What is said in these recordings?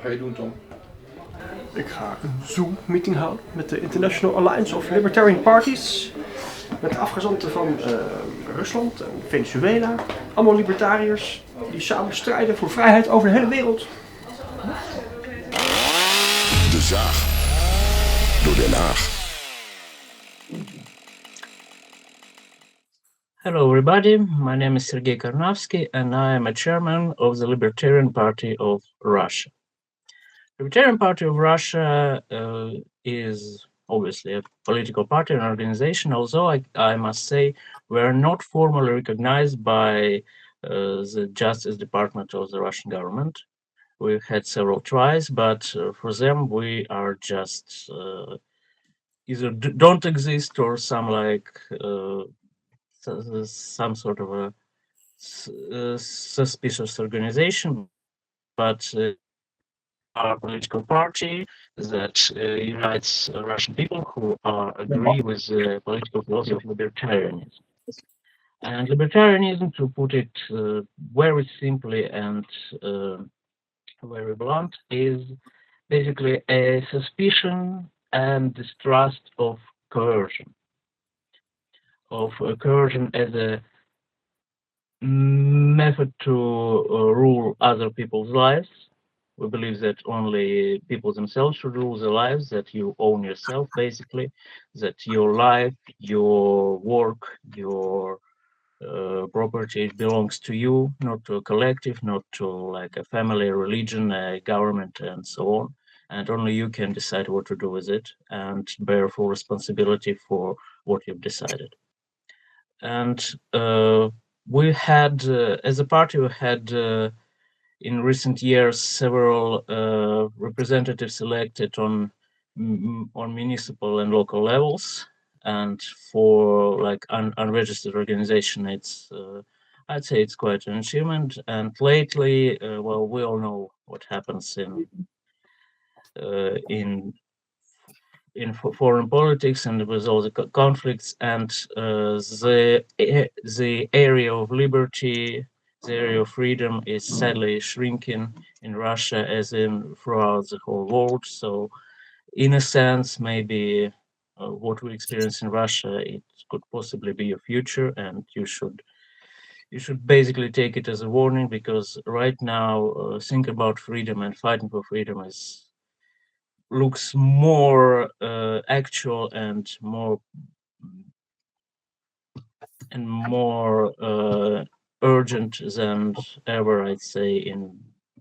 Wat ga je doen, Tom? Ik ga een Zoom-meeting houden met de International Alliance of Libertarian Parties. Met afgezanten van Rusland en Venezuela. Allemaal libertariërs die samen strijden voor vrijheid over de hele wereld. De Zaag. Door Den Haag. Hello everybody, my name is Sergei Karnavsky and I am a chairman of the Libertarian Party of Russia. The Libertarian Party of Russia is obviously a political party and organization, although I must say we are not formally recognized by the Justice Department of the Russian government. We've had several tries, but for them we are just either don't exist or some sort of a suspicious organization, but our political party that unites Russian people who agree with the political philosophy of libertarianism. And libertarianism, to put it very simply and very blunt, is basically a suspicion and distrust of coercion. Coercion as a method to rule other people's lives. We believe that only people themselves should rule their lives, that you own yourself, basically, that your life, your work, your property belongs to you, not to a collective, not to like a family, a religion, a government, and so on. And only you can decide what to do with it and bear full responsibility for what you've decided. And we had, as a party, we had in recent years several representatives elected on municipal and local levels. And for like unregistered organization, it's I'd say it's quite an achievement. And lately, well, we all know what happens in foreign politics and with all the conflicts, and the area of liberty, the area of freedom is sadly shrinking in Russia as in throughout the whole world. So in a sense, maybe what we experience in Russia, it could possibly be your future, and you should basically take it as a warning, because right now think about freedom and fighting for freedom looks more actual and more urgent than ever, I'd say, in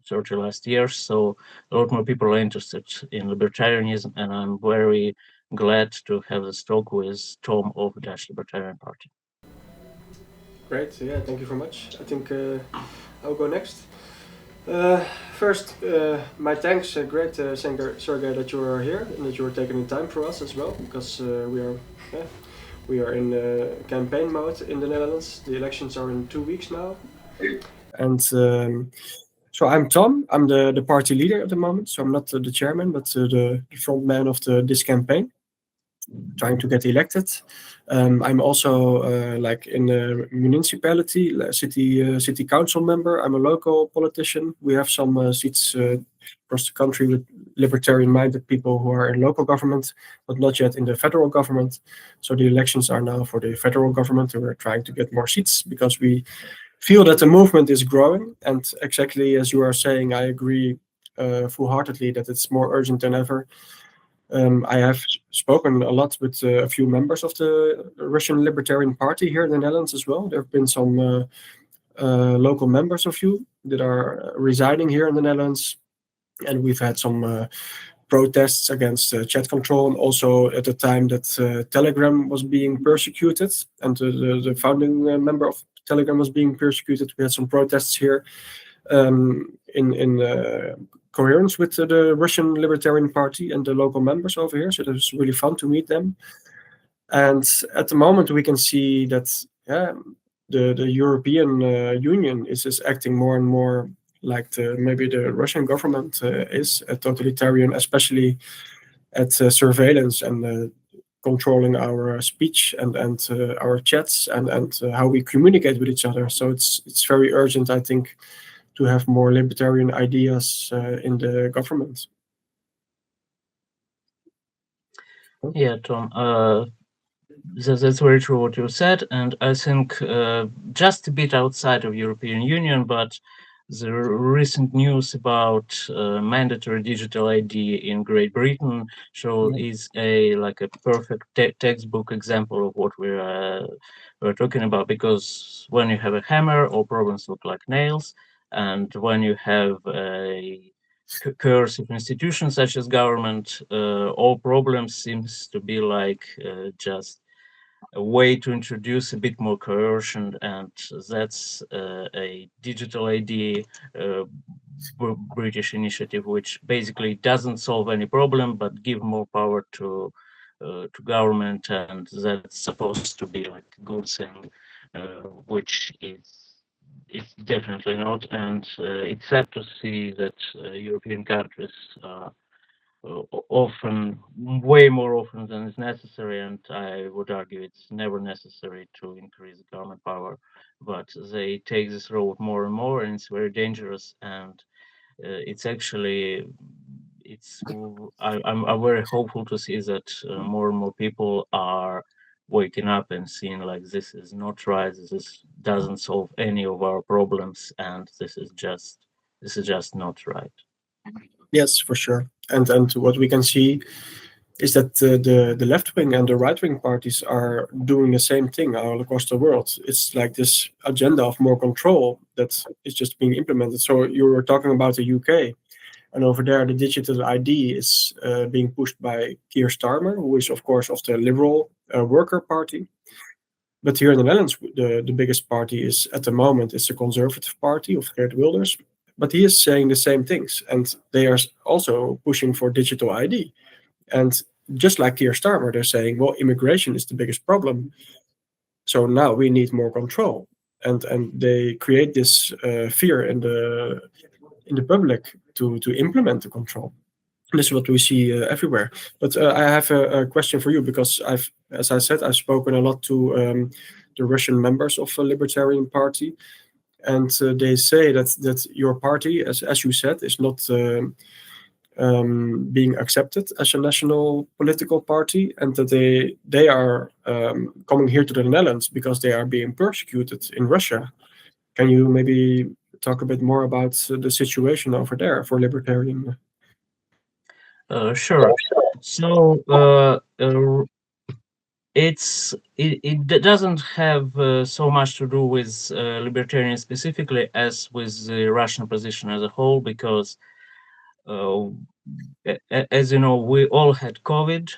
30 last years. So a lot more people are interested in libertarianism, and I'm very glad to have this talk with Tom of the Libertarian Party. Great, yeah, thank you very much. I think I'll go next. First, my thanks, great Sergei, that you are here and that you are taking the time for us as well, because we are in campaign mode in the Netherlands. The elections are in 2 weeks now. And so I'm Tom. I'm the party leader at the moment. So I'm not the chairman, but the front man of this campaign, trying to get elected. I'm also like in the municipality, city council member. I'm a local politician. We have some seats across the country with libertarian-minded people who are in local government, but not yet in the federal government. So the elections are now for the federal government, and we're trying to get more seats because we feel that the movement is growing. And exactly as you are saying, I agree full-heartedly that it's more urgent than ever. I have spoken a lot with a few members of the Russian Libertarian Party here in the Netherlands as well. There have been some local members of you that are residing here in the Netherlands. And we've had some protests against chat control, and also at the time that Telegram was being persecuted and the founding member of Telegram was being persecuted, we had some protests here in coherence with the Russian Libertarian Party and the local members over here. So it was really fun to meet them. And at the moment we can see that the European Union is acting more and more like maybe the Russian government is a totalitarian, especially at surveillance and controlling our speech and our chats and how we communicate with each other. So it's very urgent, I think, to have more libertarian ideas in the government. Yeah, Tom. That's very true what you said, and I think just a bit outside of European Union, but the recent news about mandatory digital ID in Great Britain is a perfect textbook example of what we're talking about. Because when you have a hammer, all problems look like nails, and when you have a coercive institutions such as government, all problems seems to be like just a way to introduce a bit more coercion, and that's a digital ID British initiative, which basically doesn't solve any problem but give more power to government, and that's supposed to be like a good thing, which it's definitely not, and it's sad to see that European countries often, way more often than is necessary, and I would argue it's never necessary to increase government power, but they take this road more and more, and it's very dangerous, and it's actually, I'm very hopeful to see that more and more people are waking up and seeing like this is not right, this doesn't solve any of our problems, and this is just not right. Yes, for sure. And what we can see is that the left wing and the right wing parties are doing the same thing all across the world. It's like this agenda of more control that is just being implemented. So you were talking about the UK, and over there the digital ID is being pushed by Keir Starmer, who is of course of the Liberal Worker Party. But here in the Netherlands, the biggest party is at the moment is the Conservative Party of Geert Wilders. But he is saying the same things, and they are also pushing for digital ID. And just like Keir Starmer, they're saying, well, immigration is the biggest problem. So now we need more control. And they create this fear in the public to implement the control. And this is what we see everywhere. But I have a question for you, because as I said, I've spoken a lot to the Russian members of the Libertarian Party, and they say that your party, as you said, is not being accepted as a national political party, and that they are coming here to the Netherlands because they are being persecuted in Russia. Can you maybe talk a bit more about the situation over there for libertarian? Sure. So it doesn't have so much to do with libertarian specifically as with the Russian position as a whole, because as you know, we all had COVID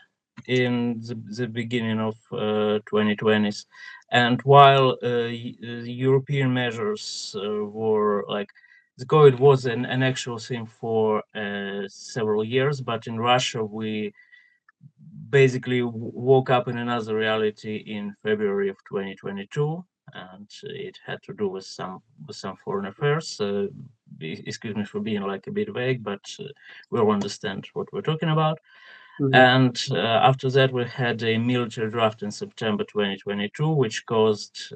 in the beginning of 2020s, and while the European measures were like, the COVID was an actual thing for several years, but in Russia we basically woke up in another reality in February of 2022, and it had to do with some foreign affairs. Excuse me for being like a bit vague, but we'll understand what we're talking about. Mhm. And after that, we had a military draft in September 2022, which caused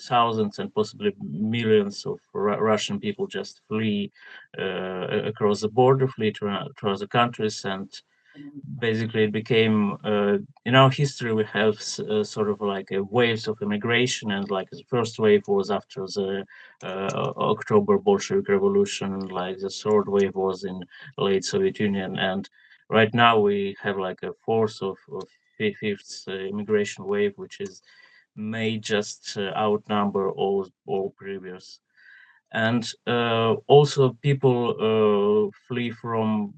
thousands and possibly millions of Russian people just flee across the border, flee to other countries, and basically it became in our history we have sort of like a waves of immigration, and like the first wave was after the October Bolshevik Revolution, like the third wave was in late Soviet Union, and right now we have like a fourth of fifth immigration wave, which is may just outnumber all previous. And also people flee from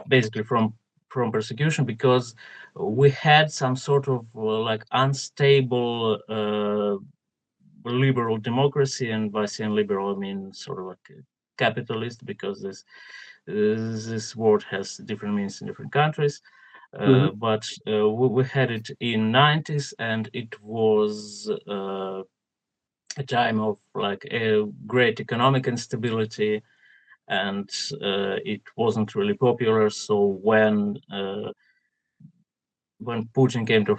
basically from persecution, because we had some sort of like unstable liberal democracy, and by saying liberal I mean sort of like a capitalist, because this word has different meanings in different countries. But we had it in 90s, and it was a time of like a great economic instability, and it wasn't really popular. So when when Putin came to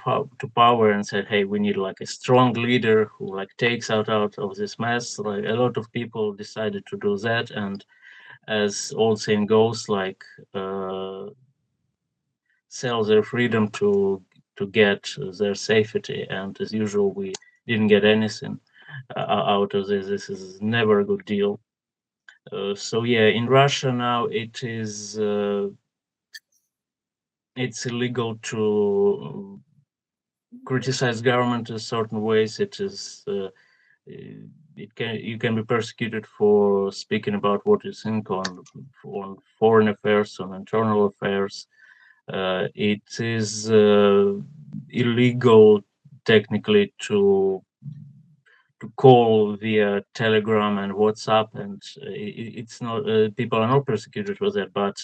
power and said, "Hey, we need like a strong leader who like takes out of this mess," like a lot of people decided to do that, and as old saying goes, like sell their freedom to get their safety, and as usual, we didn't get anything out of this. This is never a good deal. So yeah, in Russia now it's illegal to criticize government in certain ways. It is you can be persecuted for speaking about what you think on foreign affairs, on internal affairs. It is illegal technically to call via Telegram and WhatsApp, and it's not people are not persecuted for that, but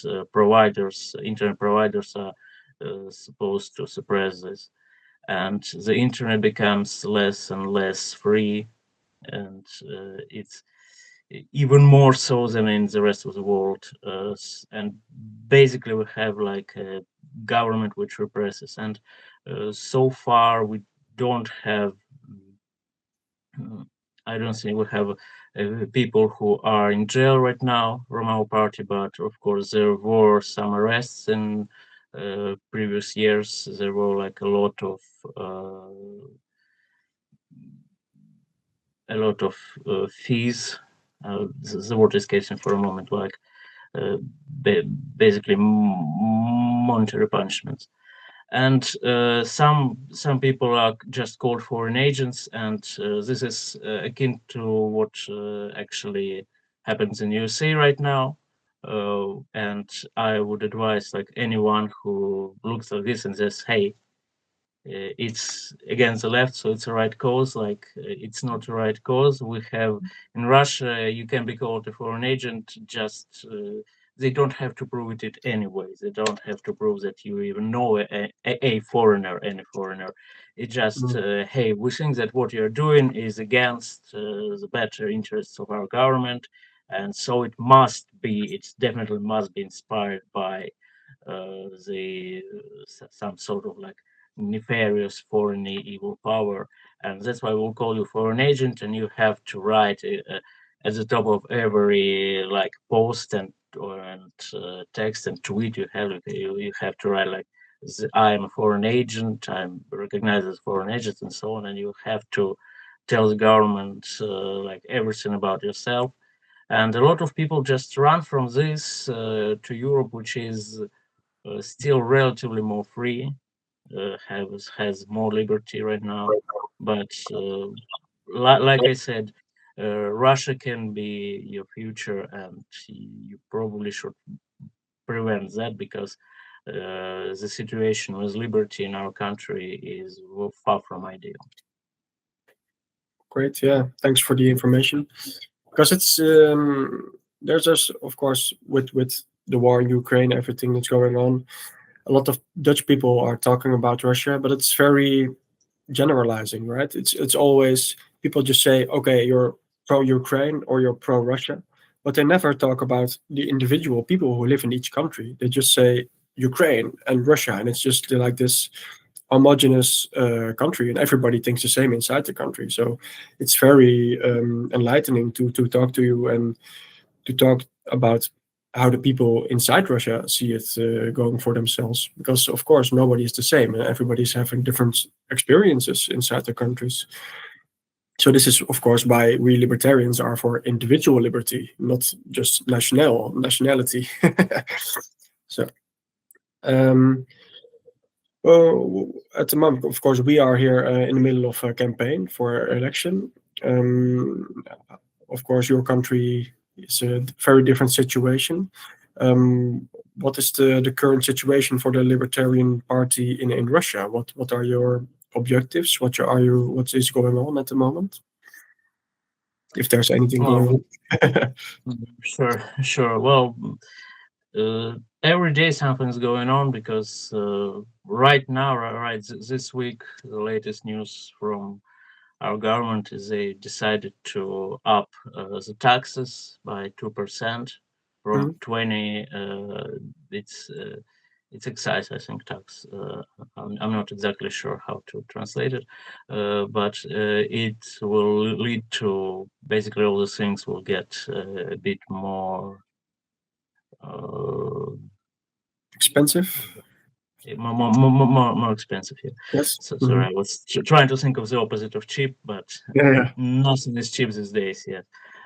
internet providers are supposed to suppress this, and the internet becomes less and less free, and it's even more so than in the rest of the world. And basically, we have like a government which represses, and so far we don't have. I don't think we have people who are in jail right now from our party, but of course there were some arrests in previous years. There were like a lot of fees. The word is escapes me for a moment, like basically monetary punishments. And some people are just called foreign agents, and this is akin to what actually happens in USA right now. And I would advise like anyone who looks at this and says, "Hey, it's against the left, so it's a right cause." Like it's not a right cause. We have in Russia, you can be called a foreign agent. Just they don't have to prove it anyway. They don't have to prove that you even know a foreigner, any foreigner. It just hey, we think that what you're doing is against the better interests of our government, and so it must be. It definitely must be inspired by the some sort of like nefarious foreign evil power, and that's why we'll call you foreign agent, and you have to write at the top of every like post and text and tweet you have. You have to write like, "I am a foreign agent. I'm recognized as a foreign agent," and so on, and you have to tell the government like everything about yourself. And a lot of people just run from this to Europe, which is still relatively more free, has more liberty right now. But like I said, Russia can be your future, and you probably should prevent that, because the situation with liberty in our country is far from ideal. Great, yeah. Thanks for the information. Because it's there's just, of course, with the war in Ukraine, everything that's going on, a lot of Dutch people are talking about Russia, but it's very generalizing, right? It's always people just say, okay, you're pro Ukraine or you're pro Russia, but they never talk about the individual people who live in each country. They just say Ukraine and Russia, and it's just like this homogenous country, and everybody thinks the same inside the country. So it's very enlightening to talk to you and to talk about how the people inside Russia see it going for themselves. Because of course nobody is the same, and everybody's having different experiences inside their countries. So this is of course why we libertarians are for individual liberty, not just nationality. So. Well, at the moment, of course, we are here in the middle of a campaign for election. Of course, your country is a very different situation. What is the current situation for the Libertarian Party in Russia? What are your objectives? What is going on at the moment? If there's anything going on. Sure. Well, every day something's going on, because right now, this week, the latest news from our government is they decided to up the taxes by 2% from 20. it's excise, I think, tax. I'm not exactly sure how to translate it, but it will lead to basically all the things will get a bit more Expensive? more expensive here. Yes. So sorry, I was trying to think of the opposite of cheap, but Yeah. nothing is cheap these days yet.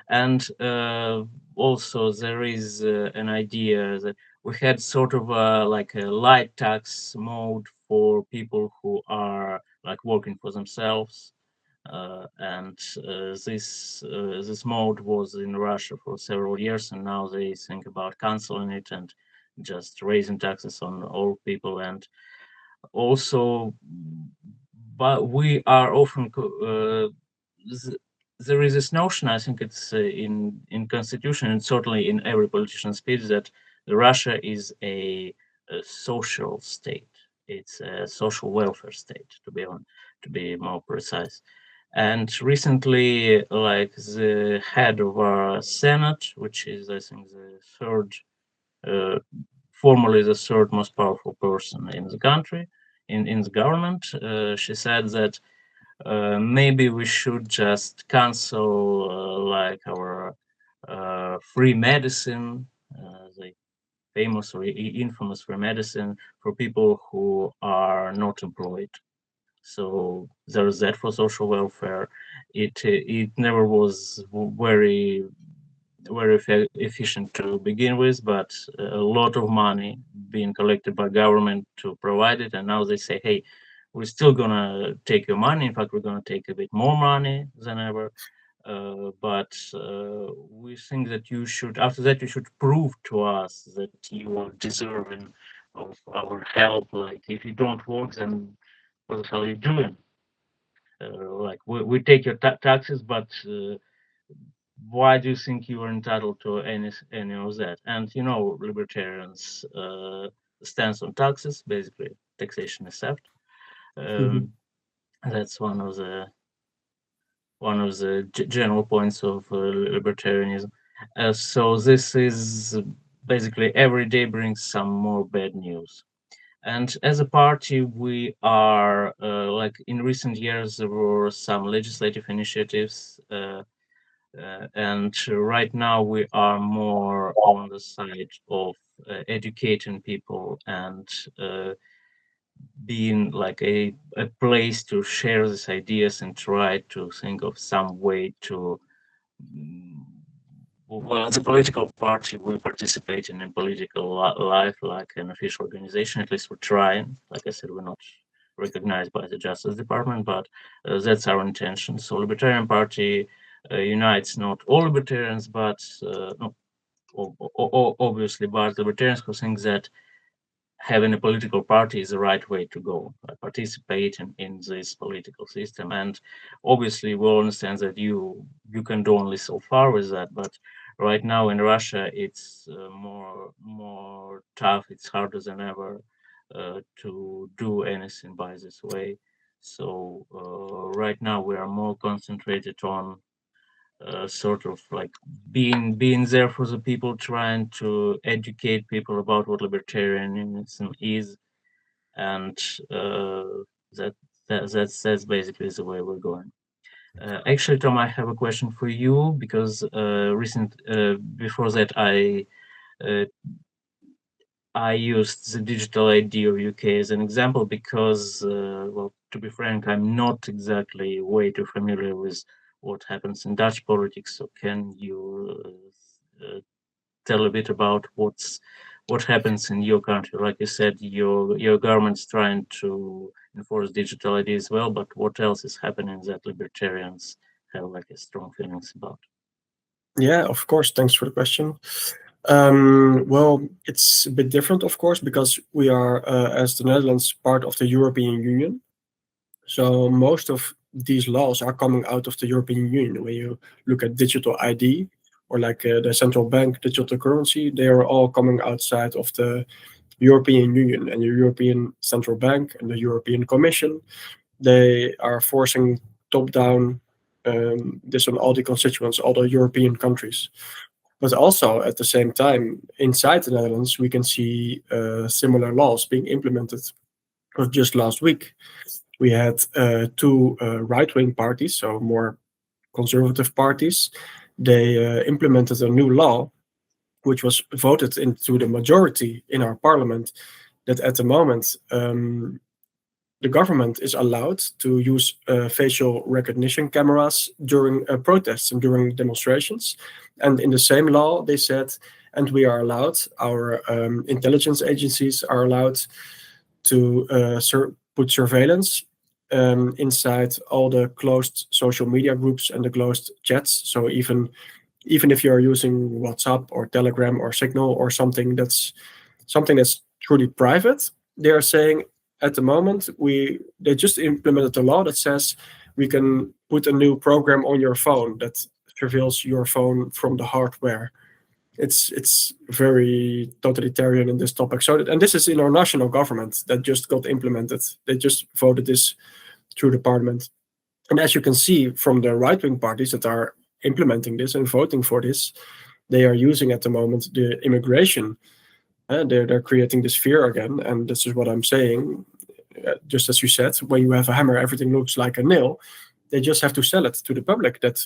And also there is an idea that we had sort of like a light tax mode for people who are like working for themselves. And this mode was in Russia for several years, and now they think about canceling it and just raising taxes on all people. And also, but we are often there is this notion, I think it's in constitution and certainly in every politician's speech, that Russia is a social state. It's a social welfare state, to be more precise. And recently, like the head of our Senate, which is I think the third, formally the third most powerful person in the country, in the government, she said that maybe we should just cancel like our free medicine, the famous or infamous free medicine for people who are not employed. So there is that for social welfare. It never was very efficient to begin with, but a lot of money being collected by government to provide it, and now they say, hey, we're still gonna take your money. In fact, we're gonna take a bit more money than ever. But we think that you should, after that, you should prove to us that you are deserving of our help. Like, if you don't work, then what the hell are you doing? Like, we take your taxes, but why do you think you are entitled to any of that? And you know, libertarians stance on taxes, basically taxation is theft. That's one of the general points of libertarianism. So this is basically every day brings some more bad news. And as a party, we are like in recent years there were some legislative initiatives. And right now we are more on the side of educating people and being like a place to share these ideas and try to think of some way to, well, as a political party, we participate in a political life like an official organization. At least we're trying. Like I said, we're not recognized by the Justice Department, but that's our intention. So Libertarian Party unites not all libertarians, but no, obviously, but libertarians who think that having a political party is the right way to go, participate in this political system. And obviously, we all understand that you can do only so far with that. But right now in Russia, it's more tough. It's harder than ever to do anything by this way. So right now we are more concentrated on sort of like being there for the people, trying to educate people about what libertarianism is, and that's basically the way we're going. Actually, Tom, I have a question for you because before that I used the digital ID of UK as an example because, well, to be frank, I'm not exactly way too familiar with what happens in Dutch politics. So can you tell a bit about what happens in your country? Like you said, your government's trying to enforce digital ID as well, but what else is happening that libertarians have like a strong feelings about? Yeah, of course. Thanks for the question. Well, it's a bit different, of course, because we are, as the Netherlands, part of the European Union. So most of these laws are coming out of the European Union. When you look at digital ID or like the central bank digital currency, they are all coming outside of the European Union, and the European Central Bank and the European Commission. They are forcing top down this on all the constituents, all the European countries. But also at the same time, inside the Netherlands, we can see similar laws being implemented. Just last week, we had two right-wing parties, so more conservative parties. They implemented a new law, which was voted into the majority in our parliament, that at the moment the government is allowed to use facial recognition cameras during protests and during demonstrations. And in the same law, they said, and we are allowed, our intelligence agencies are allowed to put surveillance inside all the closed social media groups and the closed chats. So even if you're using WhatsApp or Telegram or Signal or something that's truly private, they are saying at the moment they just implemented a law that says we can put a new program on your phone that surveils your phone from the hardware. It's very totalitarian in this topic. So and this is in our national government that just got implemented. They just voted this through the parliament. And as you can see from the right-wing parties that are implementing this and voting for this, they are using at the moment the immigration. They're creating this fear again, and this is what I'm saying. Just as you said, when you have a hammer, everything looks like a nail. They just have to sell it to the public that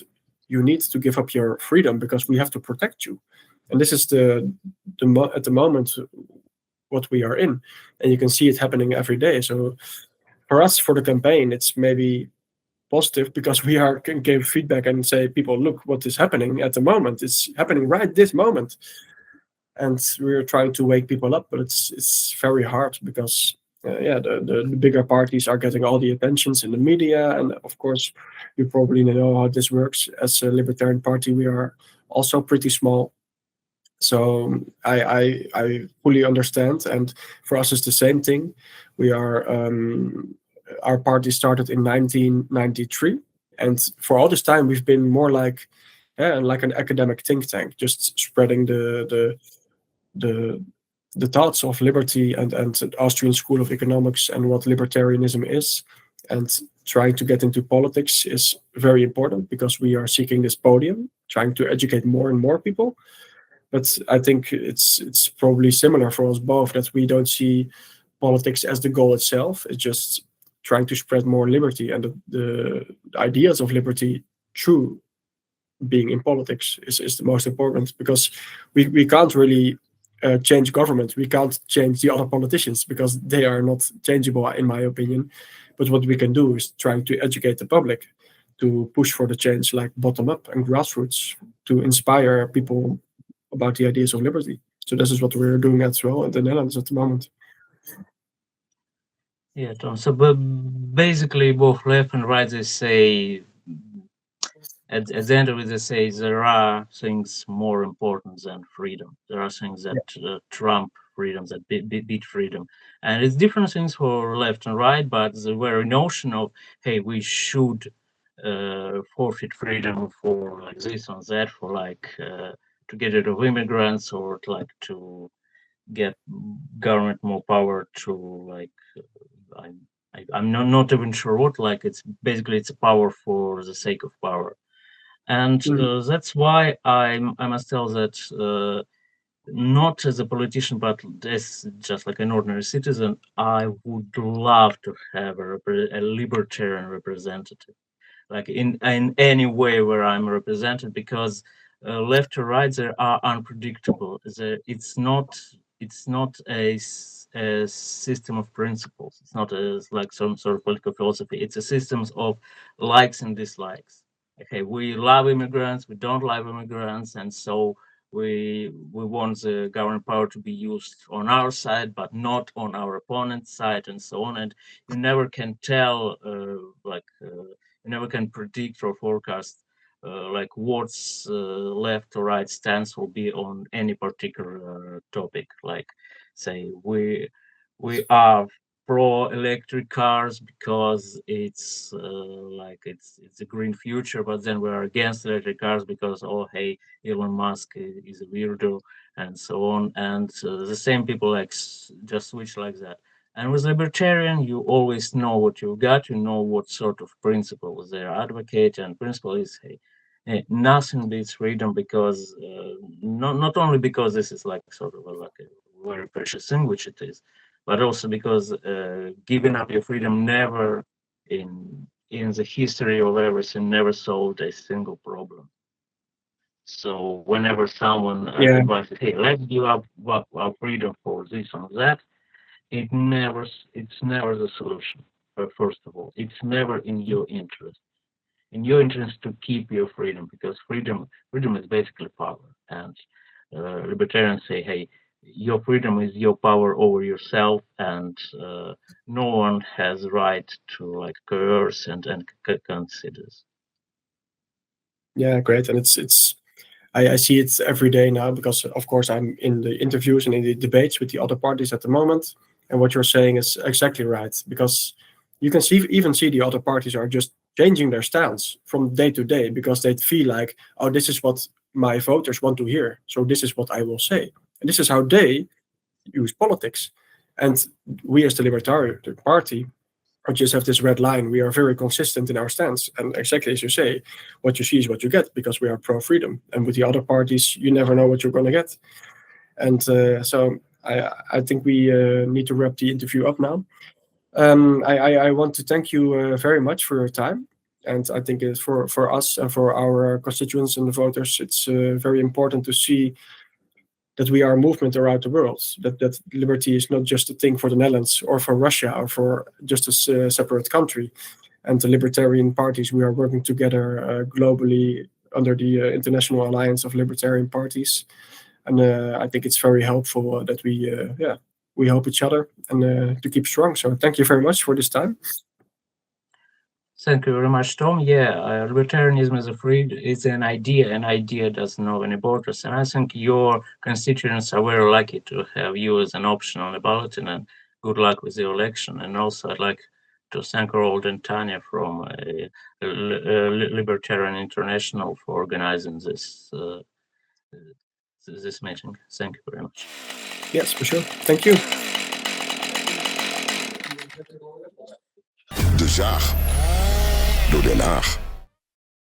you need to give up your freedom because we have to protect you. And this is at the moment what we are in, and you can see it happening every day. So for us, for the campaign, it's maybe positive because we can give feedback and say, people, look what is happening at the moment. It's happening right this moment, and we're trying to wake people up. But it's very hard because the bigger parties are getting all the attentions in the media, and of course, you probably know how this works. As a Libertarian Party, we are also pretty small. So I fully understand, and for us it's the same thing. We are our party started in 1993, and for all this time we've been more like an academic think tank, just spreading the thoughts of liberty and the Austrian School of Economics and what libertarianism is, and trying to get into politics is very important because we are seeking this podium, trying to educate more and more people. But I think it's probably similar for us both, that we don't see politics as the goal itself. It's just trying to spread more liberty, and the ideas of liberty through being in politics is the most important, because we can't really change government. We can't change the other politicians because they are not changeable, in my opinion. But what we can do is trying to educate the public, to push for the change, like bottom up and grassroots, to inspire people about the ideas of liberty. So this is what we're doing as well in the Netherlands at the moment. Yeah, Tom. So, but basically, both left and right, they say at the end of it, they say there are things more important than freedom. There are things that trump freedom, that beat freedom, and it's different things for left and right. But the very notion of, hey, we should forfeit freedom for like this and that, for like to get rid of immigrants, or to get government more power to like I'm not even sure what, like it's a power for the sake of power. And that's why I must tell that not as a politician, but as just like an ordinary citizen, I would love to have a libertarian representative, like in any way where I'm represented, because left or right, they are unpredictable. It's not a system of principles. It's not like some sort of political philosophy. It's a system of likes and dislikes. Okay, we love immigrants, we don't love immigrants, and so we want the government power to be used on our side, but not on our opponent's side, and so on. And you never can tell, you never can predict or forecast like what's left or right stance will be on any particular topic. Like, say, we are pro electric cars because it's it's a green future, but then we are against electric cars because, oh hey, Elon Musk is a weirdo, and so on. And the same people like just switch like that. And with libertarian, you always know what you got. You know what sort of principles they advocate, and principle is, hey, nothing beats freedom, because not only because this is like sort of like a very precious thing, which it is, but also because giving up your freedom never in the history of everything never solved a single problem. So whenever someone advises, hey, let's give up our freedom for this and that, it's never the solution. First of all, it's never in your interest. In your interest to keep your freedom, because freedom is basically power. And libertarians say, hey, your freedom is your power over yourself, and no one has the right to like coerce and consider. Yeah, great. And I see it every day now, because of course I'm in the interviews and in the debates with the other parties at the moment. And what you're saying is exactly right, because you can even see the other parties are just changing their stance from day to day, because they feel like, oh, this is what my voters want to hear, so this is what I will say. And this is how they use politics. And we as the Libertarian Party just have this red line. We are very consistent in our stance, and exactly as you say, what you see is what you get, because we are pro-freedom. And with the other parties, you never know what you're going to get. And so I think we need to wrap the interview up now. I want to thank you very much for your time. And I think for us and for our constituents and the voters, it's very important to see that we are a movement around the world, that liberty is not just a thing for the Netherlands or for Russia or for just a separate country. And the libertarian parties, we are working together globally under the International Alliance of Libertarian Parties. And I think it's very helpful that we help each other and to keep strong. So thank you very much for this time. Thank you very much, Tom. Yeah, libertarianism is an idea. An idea doesn't know any borders. And I think your constituents are very lucky to have you as an option on the bulletin, and good luck with the election. And also I'd like to thank Roald and Tanya from Libertarian International for organizing this this meeting. Thank you very much. Yes, for sure. Thank you. De Zaag. Door Den Haag.